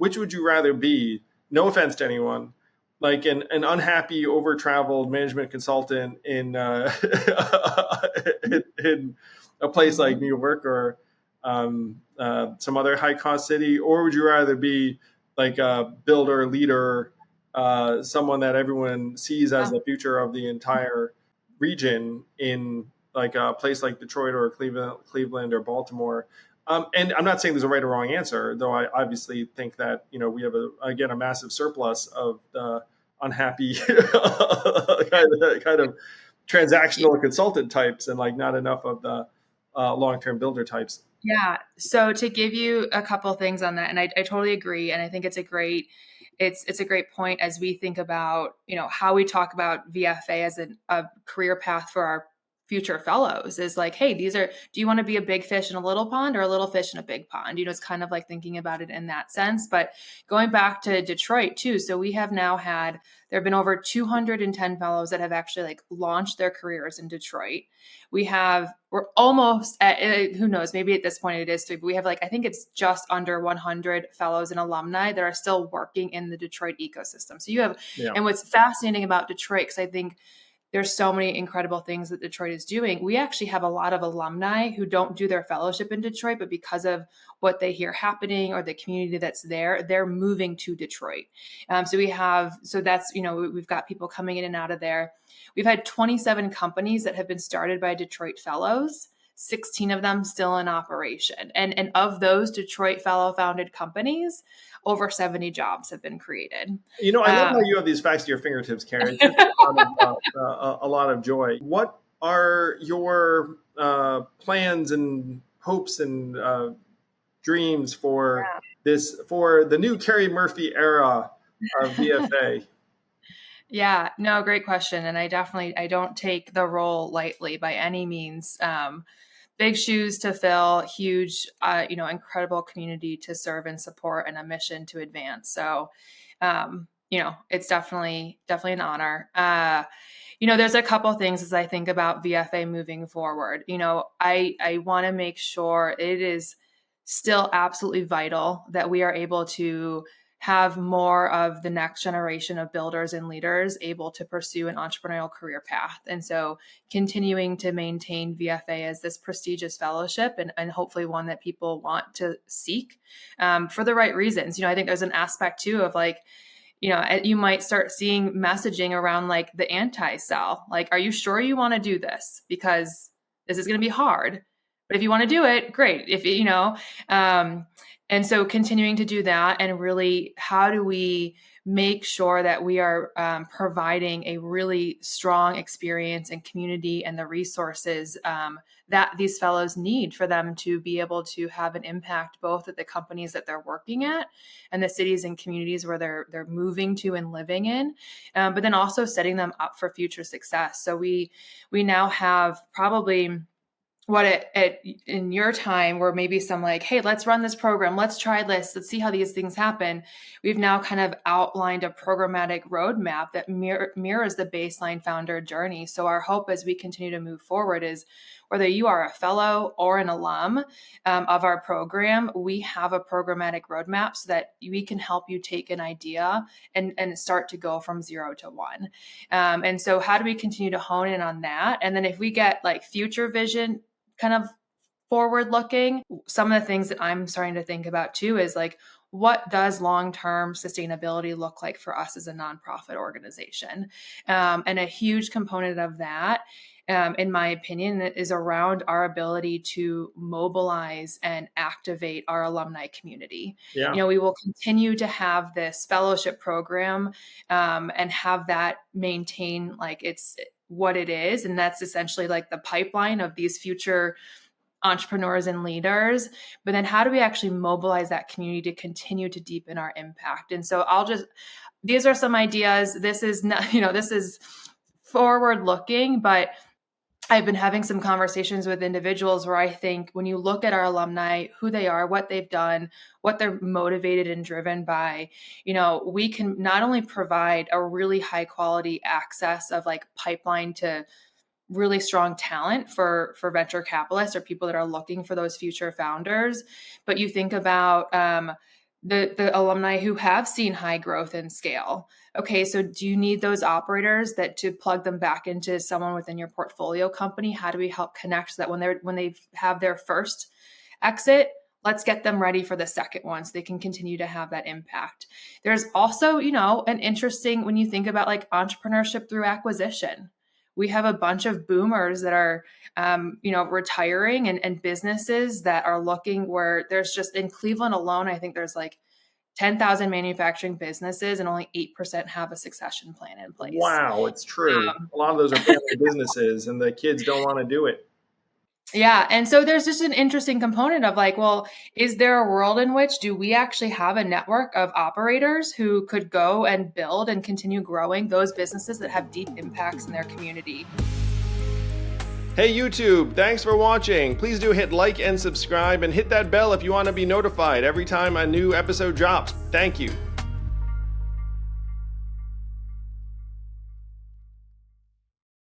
which would you rather be? No offense to anyone, like an unhappy, over-traveled management consultant in in a place like New York or some other high-cost city, or would you rather be like a builder, leader, someone that everyone sees as the future of the entire region in like a place like Detroit or Cleveland or Baltimore? And I'm not saying there's a right or wrong answer, though I obviously think that, we have a massive surplus of unhappy kind of transactional consultant types and like not enough of the long-term builder types. Yeah. So to give you a couple things on that, and I totally agree. And I think it's a great point as we think about, how we talk about VFA as a career path for our future fellows is like, hey, do you want to be a big fish in a little pond or a little fish in a big pond? It's kind of like thinking about it in that sense. But going back to Detroit too. So we have now there have been over 210 fellows that have actually like launched their careers in Detroit. We're almost at, who knows, maybe at this point it is 3, but we have I think it's just under 100 fellows and alumni that are still working in the Detroit ecosystem. So you have, and what's fascinating about Detroit, because I think there's so many incredible things that Detroit is doing. We actually have a lot of alumni who don't do their fellowship in Detroit, but because of what they hear happening or the community that's there, they're moving to Detroit. So that's, we've got people coming in and out of there. We've had 27 companies that have been started by Detroit fellows, 16 of them still in operation. And of those Detroit fellow founded companies, over 70 jobs have been created. I love how you have these facts to your fingertips, Karen. It's a lot of joy. What are your plans and hopes and dreams for the new Carrie Murphy era of VFA? Yeah, no, great question. And I don't take the role lightly by any means. Big shoes to fill, huge, incredible community to serve and support, and a mission to advance. So, it's definitely an honor. There's a couple things as I think about VFA moving forward. I want to make sure it is still absolutely vital that we are able to have more of the next generation of builders and leaders able to pursue an entrepreneurial career path. And so continuing to maintain VFA as this prestigious fellowship and hopefully one that people want to seek for the right reasons. I think there's an aspect too of you might start seeing messaging around the anti-sell. Are you sure you want to do this? Because this is going to be hard. But if you want to do it, great. And so continuing to do that, and really, how do we make sure that we are providing a really strong experience and community and the resources that these fellows need for them to be able to have an impact both at the companies that they're working at and the cities and communities where they're moving to and living in, but then also setting them up for future success. So we now have probably in your time where maybe some hey, let's run this program, let's try this, let's see how these things happen. We've now kind of outlined a programmatic roadmap that mirrors the baseline founder journey. So our hope as we continue to move forward is whether you are a fellow or an alum of our program, we have a programmatic roadmap so that we can help you take an idea and start to go from 0 to 1. And so how do we continue to hone in on that? And then if we get future vision, kind of forward looking, some of the things that I'm starting to think about too is what does long-term sustainability look like for us as a nonprofit organization? And a huge component of that, in my opinion, is around our ability to mobilize and activate our alumni community. Yeah. We will continue to have this fellowship program and have that maintain it's what it is. And that's essentially the pipeline of these future entrepreneurs and leaders. But then how do we actually mobilize that community to continue to deepen our impact? And so these are some ideas. This is not, this is forward looking, but I've been having some conversations with individuals where I think when you look at our alumni, who they are, what they've done, what they're motivated and driven by, we can not only provide a really high quality access of pipeline to really strong talent for venture capitalists or people that are looking for those future founders, but you think about the alumni who have seen high growth and scale. Okay, so do you need those operators that to plug them back into someone within your portfolio company? How do we help connect so that when they have their first exit, let's get them ready for the second one so they can continue to have that impact. There's also, an interesting, when you think about like entrepreneurship through acquisition, we have a bunch of boomers that are, retiring and businesses that are looking, where there's just in Cleveland alone, I think there's like 10,000 manufacturing businesses and only 8% have a succession plan in place. Wow, it's true. A lot of those are family businesses, and the kids don't want to do it. Yeah. And so there's just an interesting component of like, well, is there a world in which do we actually have a network of operators who could go and build and continue growing those businesses that have deep impacts in their community? Hey YouTube, thanks for watching. Please do hit like and subscribe and hit that bell if you want to be notified every time a new episode drops. Thank you.